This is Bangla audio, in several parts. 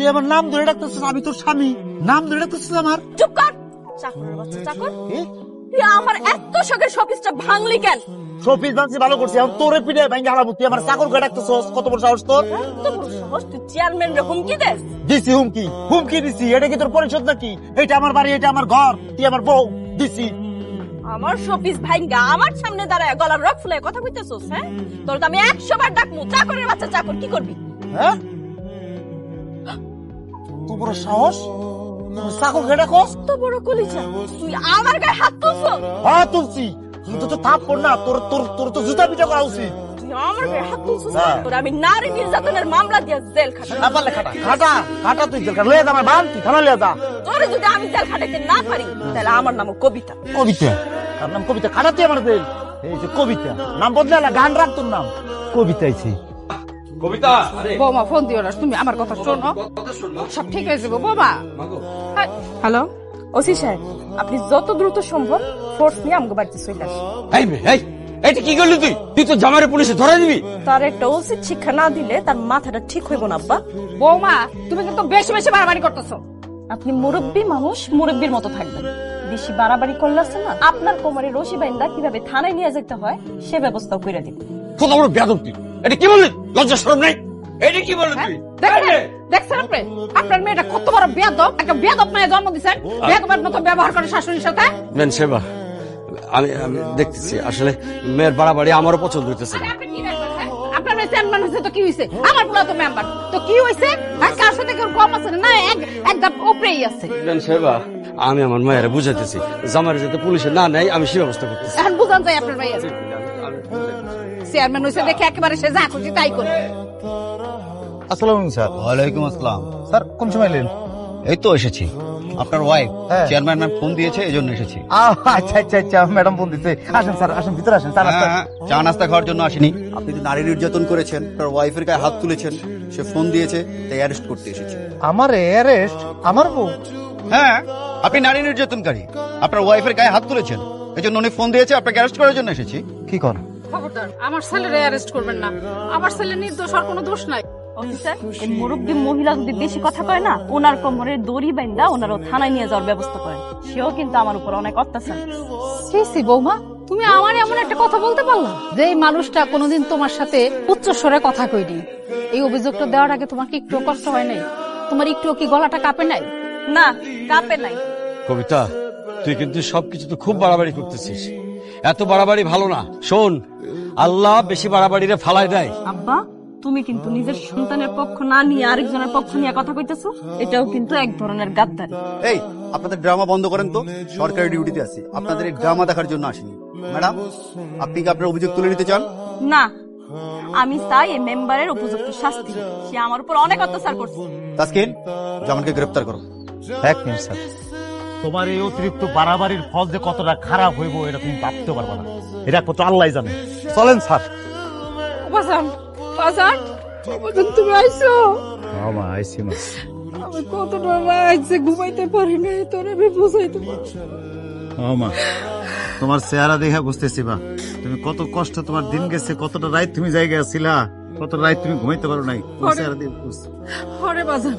তুই আমার নাম ধরে ডাকতেছিস, আমি তোর স্বামী, নাম ধরে ডাকতেছিস আমার। চুপ কর, চাকরের বাচ্চা চাকর। তুই আমার এত শখের শোপিসটা ভাঙলি কেন? শোপিস ভাঙছি ভালো করছি, এখন তোরে পিঠে ভাঙি হারাবো। তুই আমার চাকর করে ডাকতেছিস, কত বড় সাহস তোর? এত বড় সাহস, তুই চেয়ারম্যান রে হুমকি দেস? দিছি হুমকি, হুমকি দিছি। এটা কি তোর পরিষদ নাকি? এটা আমার বাড়ি, এটা আমার ঘর, তুই আমার বউ। দিছি। আমার শোপিস ভাঙা আমার সামনে দাঁড়ায় গলার রক ফুলে কথা কইতেছস? হ্যাঁ, তোর তো আমি 100 বার ডাকমু চাকরের বাচ্চা চাকর। কি করবি? হ্যাঁ, তোর বড় সাহস, চাকর করে ডাকস? এত বড় কলিজা, তুই আমার গায়ে হাত তুলছস? হ্যাঁ তুলছি, তুই তো থাপ পড় না, তোর তোর তোর তো জুতা পিটা করা উচিত। তুই আমার গায়ে হাত তুলছস? তোর আমি নারী নির্যাতনের মামলা দিয়ে জেল খাটাবো। না পারলে খাটা খাটা খাটা, তুই জেল খাটা লয়ে যা, আমার বান তুই থানা লয়ে যা। তোরে যদি আমি জেল খাটাইতে না পারি তাহলে আমার নাম কবিতা। কবিতা? তার নাম কবিতা? খাটাতে আমার জেল। এই যে কবিতা, নাম বদলে গান রাখ, তোর নাম কবিতা। কবিতা, বৌমা ফোন দিও না, তুমি আমার কথা শোনো, সব ঠিক হয়ে যাবে বৌমা। হ্যালো ওসি সাহেব, আপনি যত দ্রুত সম্ভব ফোর্স নিয়ে আমাকে বাড়িতে চলে আসেন। এটা কি করলি তুই? তুই তো জামারে পুলিশে ধরে দিবি। তার একটা উচিত শিক্ষা না দিলে তার মাথাটা ঠিক হইব না। আব্বা, বৌমা তুমি কিন্তু বেশি বেশি বাড়াবাড়ি করতেছো। আপনি মুরব্বী মানুষ, মুরব্বীর মতো থাকবেন। বেশি বাড়াবাড়ি করলে আছে না, আপনার কোমরে রশি বাইন্দা কিভাবে থানায় নিয়ে যেতে হয় সে ব্যবস্থাও করে দিব। কত বড় বেয়াদব তুই! এটা কি বললি? লজ্জা শরম নাই? এটা কি বললি তুই? দেখছেন আপনি আপনার মেয়েটা কত বড় বেয়াদব, একটা বেয়াদব মেয়ে জন্ম দিচ্ছেন, বেয়াদবের মতো ব্যবহার করে শাশুড়ির সাথে। মেন সেবা, আমি আমি দেখতেছি আসলে মেয়ের বাড়াবাড়ি আমারও পছন্দ হইতেছে না। আপনি কি দেখবেন? হ্যাঁ? আপনার মেয়ে চেয়ারম্যান হয়েছে তো কি হয়েছে? আমার পোলা তো মেম্বার, তো কি হয়েছে? কার সাথে কেউ কম আছে না? এক ধাপ উপরেই আছে। মেন সেবা, আমি আমার মায়েরা বুঝাইতেছি জামারে যাতে পুলিশে না নেয়, আমি সে ব্যবস্থা করতেছি। এখন বুঝান যায় আপনার মেয়ে চেয়ারম্যান হয়েছে দেখে একেবারে সে যা খুশি তাই করবে। আসসালামু আলাইকুম স্যার। ওয়ালাইকুম আসসালাম। স্যার কোন সময় এলেন? এই তো এসেছি। আপনার ওয়াইফ হ্যাঁ। চেয়ারম্যান ম্যাম ফোন দিয়েছে, এই জন্য এসেছি। আচ্ছা আচ্ছা আচ্ছা, ম্যাডাম ফোন দিতে। আসেন স্যার, আসেন ভিতরে আসেন। স্যার হ্যাঁ, চা নাস্তা খাওয়ার জন্য আসিনি। আপনি তো নারী নির্যাতন করেছেন, আপনার ওয়াইফের গায়ে হাত তুলেছেন, সে ফোন দিয়েছে, তাই অ্যারেস্ট করতে এসেছি। আমার অ্যারেস্ট? আমার বউ? হ্যাঁ, আপনি নারী নির্যাতনকারী, আপনার ওয়াইফের গায়ে হাত তুলেছেন, এই জন্য উনি ফোন দিয়েছে, আপনাকে অ্যারেস্ট করার জন্য এসেছি। কি কর? খবরদার আমার ছেলেরে অ্যারেস্ট করবেন না, আমার ছেলে নির্দোষ, আর কোনো দোষ নাই। অফিসার, এই মুরব্বী মহিলা যদি বেশি কথা কয় না, ওনার কোমরে দড়ি বাইন্দা ওনারও থানায় নিয়ে যাওয়ার ব্যবস্থা করেন। সেও কিন্তু আমার উপর অনেক অত্যাচার। সি বৌমা, তুমি আমার এমন একটা কথা বলতে পারলা যে এই মানুষটা কোনোদিন তোমার সাথে উচ্চ স্বরে কথা কইনি। এই অভিযোগটা দেওয়ার আগে তোমার কি একটু কষ্ট হয় নাই? তোমার একটু কি গলাটা কাঁপে নাই? না, কাঁপে নাই। কবিতা, তুই কিন্তু সবকিছু তো খুব বাড়াবাড়ি করতেছিস। এত বাড়াবাড়ি ভালো না। শোন, আল্লাহ বেশি বাড়াবাড়িরে ফালাই দেয়। আব্বা, তুমি কিন্তু নিজের সন্তানের পক্ষ না নিয়ে আরেকজনের পক্ষ নিয়ে কথা কইতেছো, এটাও কিন্তু এক ধরনের গাদ্দারি। এই, আপনাদের ড্রামা বন্ধ করেন তো, সরকারি ডিউটিতে আছি, আপনাদের এই ড্রামা দেখার জন্য আসিনি। ম্যাডাম, আপনি কি আপনার অভিযোগ তুলে নিতে চান? না, আমি চাই এই মেম্বারের উপযুক্ত শাস্তি। সে আমার উপর অনেক অত্যাচার করছে। তাসকিন, জামানকে গ্রেফতার করো। এক মিনিট স্যার, তোমার এই অতিরিক্ত বাড়াবাড়ির ফল যে কতটা খারাপ হইব এটা তুমি ভাবতে পারবা না। এটা একমাত্র আল্লাহ জানে। চলেন স্যার। বাজান, বাজান, বাজান তুমি আইছো? মা আইসি মা। আমি কতটা রাইছে ঘুমাইতে পারি না, তোর আমি বুঝাইতে পারি। মা, তোমার চেহারা দেখে বুঝতেছি মা, তুমি কত কষ্ট, তোমার দিন গেছে, কতটা রাত তুমি জায়গায় আছিলা, কতটা রাত তুমি ঘুমাইতে পারো নাই। তোমার চেহারা দেখে বুঝছি। আরে বাজান,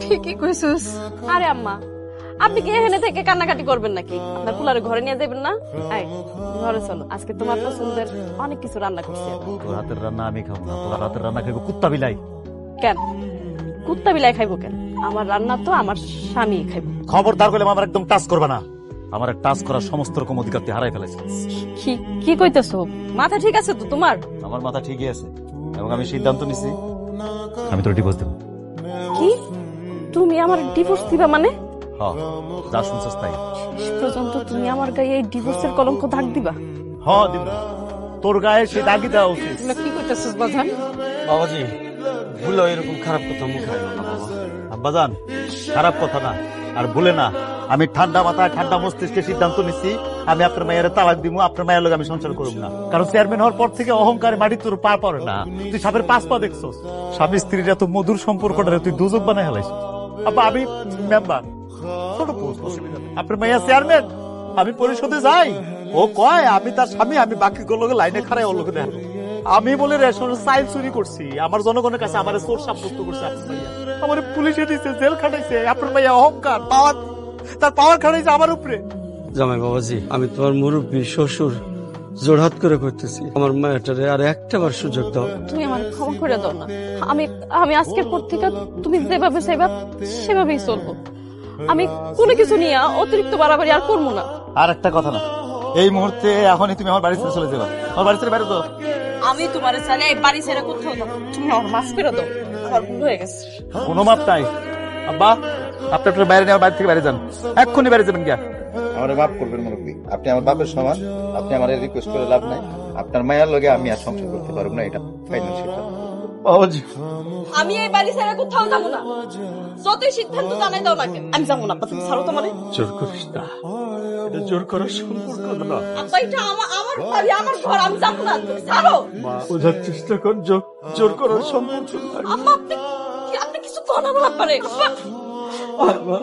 ঠিকই কইছিস। আরে আম্মা, আপনি কি এখানে থেকে কান্নাকাটি করবেন নাকি? আপনার কুলারে ঘরে নিয়ে যাবেন না? আয় ঘরে চলো, আজকে তোমার পছন্দের অনেক কিছু রান্না করছি। তোর হাতের রান্না আমি খাবো না, তোর হাতের রান্না খাইবো কুত্তা বিলাই। কেন কুত্তা বিলাই খাইবো কেন? আমার রান্না তো আমার স্বামী খাইবো। খবরদার করলে আমার একদম টাচ করবে না। আমার টাচ করার সমস্ত রকম অধিকার তুই হারাই ফেলেছিস। কি কি কইতেছো? মাথা ঠিক আছে তো তোমার? আমার মাথা ঠিকই আছে এবং আমি সিদ্ধান্ত নিছি আমি তোর ডিভোর্স দেবো। কি তুমি আমার ডিভোর্স দিবা মানে? হ্যাঁ, যা শুনছস তাই। শেষ পর্যন্ত তুমি আমার গায়ে এই ডিভোর্সের কলঙ্ক দাগ দিবা? হ্যাঁ দিব, তোর গায়ে সে দাগই দেওয়া উচিত। কি কইতেছিস বাজান? বাবাজি, ভুলো এরকম খারাপ কথা মুখে আনো না বাবা। আব্বাজান, খারাপ কথা না আর ভুলে না, আমি ঠান্ডা মাথায় ঠান্ডা মস্তিষ্কে সিদ্ধান্ত নিচ্ছি আমি আপনার মায়ের তালাক দিব, আপনার মায়ের লোক আমি সংসার করব না। কারণ চেয়ারম্যান হওয়ার পর থেকে অহংকারে মাটি তোর পা পড়ে না। তুই সাপের 5 পা দেখছস, স্বামী স্ত্রীর এত মধুর সম্পর্কটা তুই দুজক বানাই হেলাইছিস। আব্বা, আমি মেম্বার, ছোট পোস্ট, অসুবিধা নেই। আপনার মাইয়া চেয়ারম্যান, আমি পরিষদে যাই, ও কয় আমি তার স্বামী, আমি বাকি লোকের লাইনে খাড়াই ওর লোকে দেখো। আমি বলে রেশনের চাইল চুরি করছি, আমার জনগণের কাছে আমার চোর সাব্যস্ত করছে আপনার ভাইয়া, আমার পুলিশে দিচ্ছে, জেল খাটাইছে, আপনার ভাইয়া অহংকার পাওয়ার, তার পাওয়ার খাটাইছে আমার উপরে। জামাই বাবাজি, আমি তোমার মুরব্বী শ্বশুর জোড়হাত করে করতেছি, আমার মায়াটারে আর একটা বার সুযোগ দাও। তুমি আমার ক্ষমা করে দাও না। আমি আমি আজকের পর থেকে তুমি যেভাবে চাইবা সেভাবেই চলবো। আমি কোনো কিছু নিয়ে অতিরিক্ত বাড়াবাড়ি আর করবো না। আর একটা কথা না, এই মুহূর্তে এখনই তুমি আমার বাড়ি ছেড়ে চলে যাবা, আমার বাড়ি ছেড়ে বাইরে তো। আমি তোমার চাইলে এই বাড়ি ছেড়ে কোথাও যাবো, তুমি আমার মাফ করে দাও, আমার ভুল হয়ে গেছে। কোনো মাপ নাই আব্বা, আপনি আপনার বাইরে নিয়ে আমার বাড়ি থেকে বাইরে যান, এক্ষুনি বাইরে যাবেন গিয়া। আমার মাফ করবেন মুরব্বী, আপনি আমার বাপের সমান, আপনি আমার রিকোয়েস্ট করে লাভ নাই। আপনার মায়ের লগে আমি আর সংসার করতে পারবো না, এটা ফাইনাল সিদ্ধান্ত। বাবাজি, আমি এই বাড়ি ছেড়ে কোথাও যাবো না, যতই সিদ্ধান্ত জানাই দাও না কেন, আমি যাবো না। আব্বা তুমি ছাড়ো তো মানে। জোর করিস না, এটা জোর করার সম্পর্ক না। আব্বা এটা আমার বাড়ি, আমার ঘর, আমি যাবো না, তুমি ছাড়ো। বোঝার চেষ্টা কর, জোর করার সম্পর্ক না। আম্মা আপনি কিছু কোন আমার ব্যাপারে। আব্বা,